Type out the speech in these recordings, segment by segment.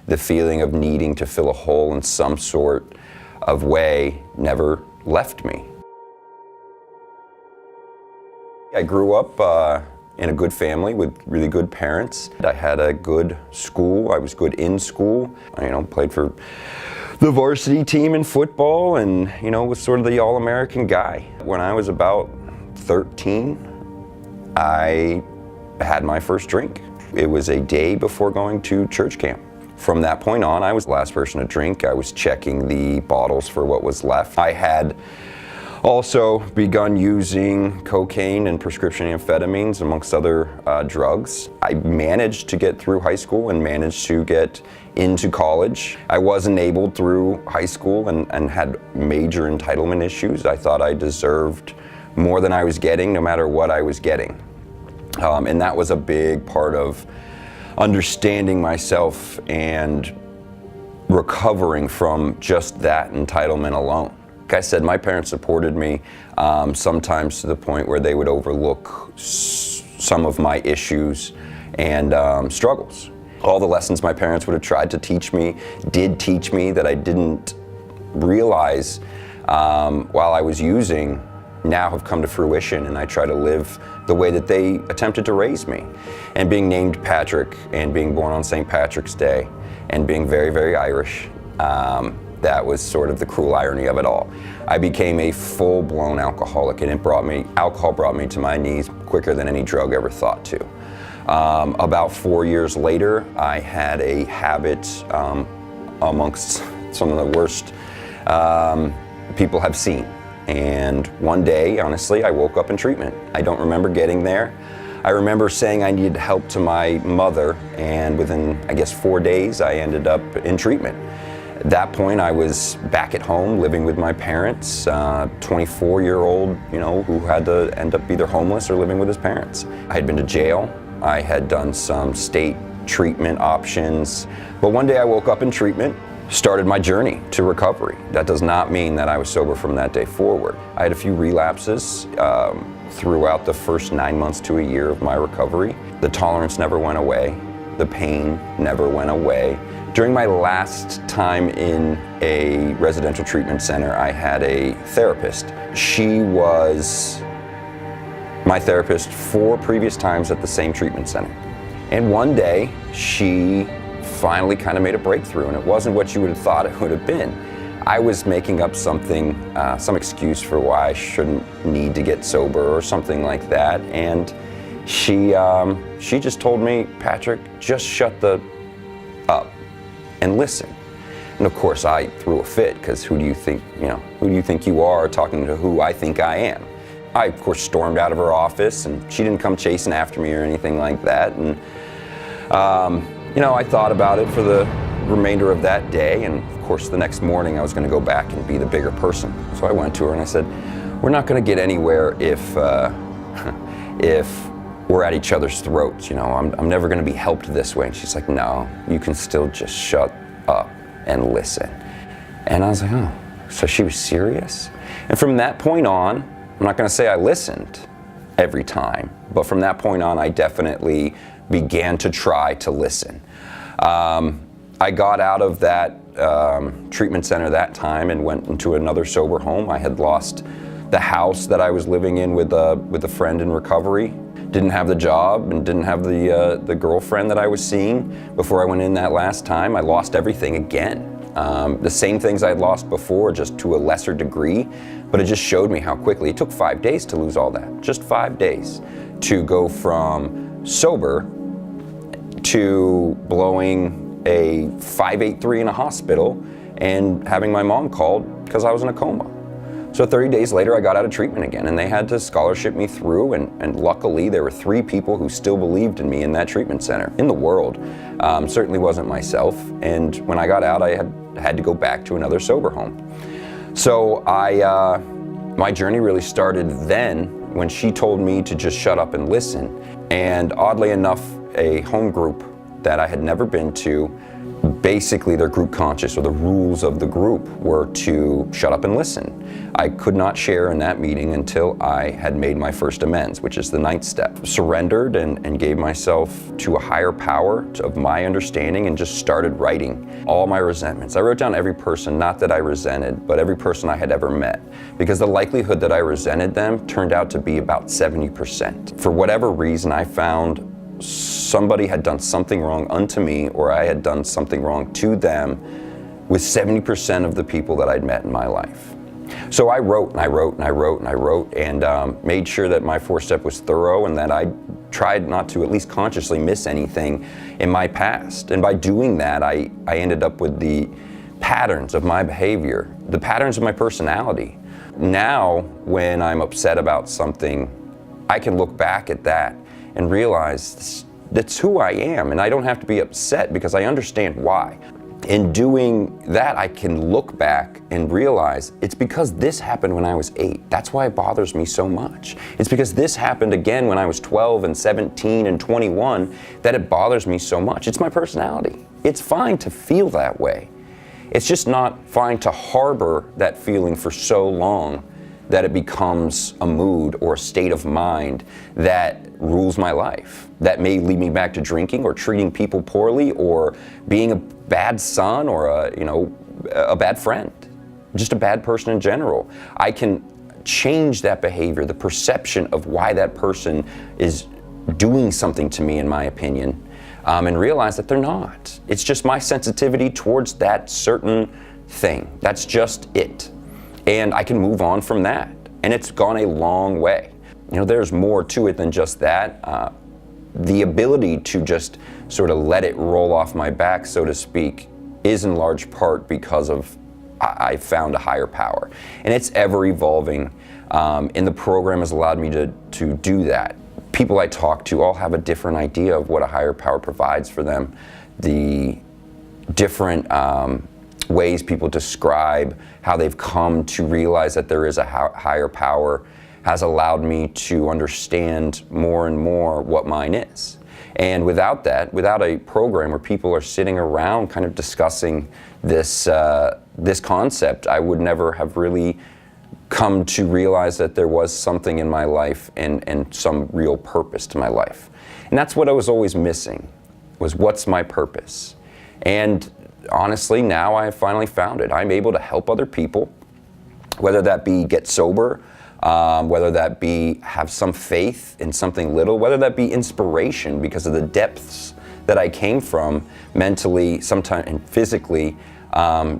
the feeling of needing to fill a hole in some sort of way never left me. I grew up in a good family with really good parents. I had a good school. I was good in school. I, played for the varsity team in football and, was sort of the all-American guy. When I was about 13, I had my first drink. It was a day before going to church camp. From that point on, I was the last person to drink. I was checking the bottles for what was left. I had also begun using cocaine and prescription amphetamines, amongst other drugs. I managed to get through high school and managed to get into college. I was enabled through high school and had major entitlement issues. I thought I deserved more than I was getting, no matter what I was getting. And that was a big part of understanding myself and recovering from just that entitlement alone. Like I said, my parents supported me, sometimes to the point where they would overlook some of my issues and struggles. All the lessons my parents would have tried to teach me, did teach me that I didn't realize while I was using, now have come to fruition, and I try to live the way that they attempted to raise me. And being named Patrick and being born on St. Patrick's Day and being very, very Irish, that was sort of the cruel irony of it all. I became a full-blown alcoholic, and alcohol brought me to my knees quicker than any drug ever thought to. About 4 years later, I had a habit amongst some of the worst people have seen. And one day, honestly, I woke up in treatment. I don't remember getting there. I remember saying I needed help to my mother, and within, 4 days, I ended up in treatment. At that point, I was back at home living with my parents, 24-year-old, who had to end up either homeless or living with his parents. I had been to jail. I had done some state treatment options. But one day I woke up in treatment, started my journey to recovery. That does not mean that I was sober from that day forward. I had a few relapses throughout the first 9 months to a year of my recovery. The tolerance never went away. The pain never went away. During my last time in a residential treatment center, I had a therapist. She was my therapist 4 previous times at the same treatment center. And one day, she finally kind of made a breakthrough, and it wasn't what you would have thought it would have been. I was making up something, some excuse for why I shouldn't need to get sober or something like that, and she just told me, Patrick, just shut up and listen. And of course I threw a fit, because who do you think you are talking to who I think I am? I of course stormed out of her office, and she didn't come chasing after me or anything like that. And I thought about it for the remainder of that day, and of course the next morning I was going to go back and be the bigger person. So I went to her and I said, we're not going to get anywhere if we're at each other's throats. I'm never going to be helped this way. And she's like, no, you can still just shut up and listen. And I was like, oh, so she was serious? And from that point on, I'm not going to say I listened every time, but from that point on, I definitely began to try to listen. I got out of that treatment center that time and went into another sober home. I had lost the house that I was living in with a friend in recovery. Didn't have the job and didn't have the girlfriend that I was seeing before I went in that last time. I lost everything again. The same things I had lost before, just to a lesser degree, but it just showed me how quickly. It took 5 days to lose all that, just 5 days, to go from sober to blowing a 583 in a hospital and having my mom called because I was in a coma. So 30 days later, I got out of treatment again, and they had to scholarship me through, and luckily there were 3 people who still believed in me in that treatment center, in the world. Certainly wasn't myself, and when I got out, I had to go back to another sober home. So my journey really started then when she told me to just shut up and listen. And oddly enough, a home group that I had never been to basically their group conscious, or the rules of the group, were to shut up and listen. I could not share in that meeting until I had made my first amends, which is the 9th step. Surrendered and gave myself to a higher power of my understanding, and just started writing all my resentments. I wrote down every person, not that I resented, but every person I had ever met, because the likelihood that I resented them turned out to be about 70%. For whatever reason, I found somebody had done something wrong unto me, or I had done something wrong to them, with 70% of the people that I'd met in my life. So I wrote and I wrote and I wrote and I wrote, and made sure that my 4-step was thorough, and that I tried not to at least consciously miss anything in my past. And by doing that, I ended up with the patterns of my behavior, the patterns of my personality. Now, when I'm upset about something, I can look back at that and realize that's who I am, and I don't have to be upset because I understand why. In doing that, I can look back and realize it's because this happened when I was 8. That's why it bothers me so much. It's because this happened again when I was 12 and 17 and 21 that it bothers me so much. It's my personality. It's fine to feel that way. It's just not fine to harbor that feeling for so long that it becomes a mood or a state of mind that rules my life, that may lead me back to drinking or treating people poorly or being a bad son or a bad friend, just a bad person in general. I can change that behavior, the perception of why that person is doing something to me, in my opinion, and realize that they're not. It's just my sensitivity towards that certain thing. That's just it. And I can move on from that. And it's gone a long way. There's more to it than just that. The ability to just sort of let it roll off my back, so to speak, is in large part because of I found a higher power. And it's ever evolving. And the program has allowed me to do that. People I talk to all have a different idea of what a higher power provides for them. The different ways people describe how they've come to realize that there is a higher power has allowed me to understand more and more what mine is. And without that, without a program where people are sitting around kind of discussing this concept, I would never have really come to realize that there was something in my life and some real purpose to my life. And that's what I was always missing, was what's my purpose? And honestly, now I have finally found it. I'm able to help other people, whether that be get sober, whether that be have some faith in something little, whether that be inspiration because of the depths that I came from mentally, sometimes and physically,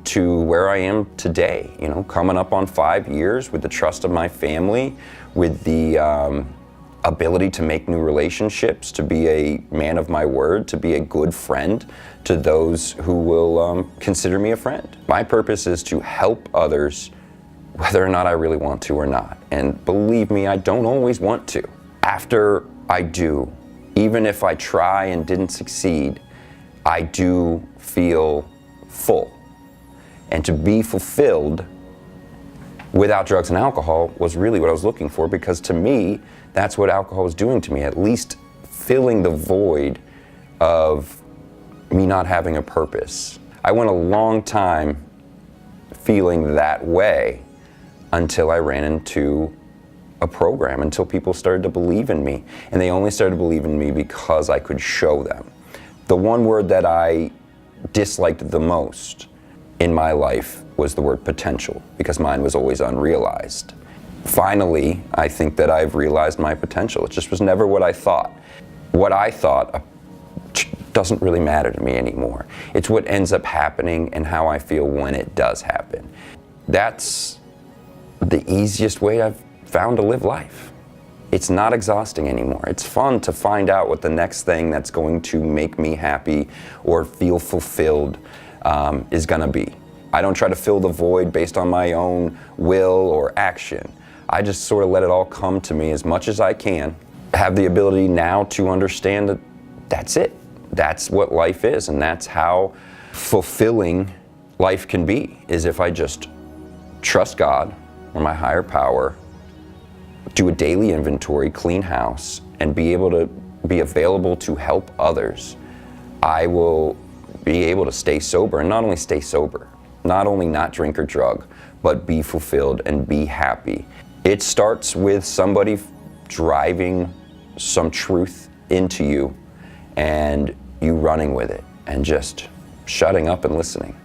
to where I am today. Coming up on 5 years with the trust of my family, with the ability to make new relationships, to be a man of my word, to be a good friend to those who will consider me a friend. My purpose is to help others, whether or not I really want to or not. And believe me, I don't always want to. After I do, even if I try and didn't succeed, I do feel full. And to be fulfilled without drugs and alcohol was really what I was looking for, because to me, that's what alcohol was doing to me, at least filling the void of me not having a purpose. I went a long time feeling that way until I ran into a program, until people started to believe in me. And they only started to believe in me because I could show them. The one word that I disliked the most in my life was the word potential, because mine was always unrealized. Finally, I think that I've realized my potential. It just was never what I thought. What I thought doesn't really matter to me anymore. It's what ends up happening and how I feel when it does happen. That's the easiest way I've found to live life. It's not exhausting anymore. It's fun to find out what the next thing that's going to make me happy or feel fulfilled is gonna be. I don't try to fill the void based on my own will or action. I just sort of let it all come to me as much as I can. I have the ability now to understand that that's it. That's what life is, and that's how fulfilling life can be, is if I just trust God or my higher power, do a daily inventory, clean house, and be able to be available to help others. I will be able to stay sober, and not only stay sober, not only not drink or drug, but be fulfilled and be happy. It starts with somebody driving some truth into you and you running with it and just shutting up and listening.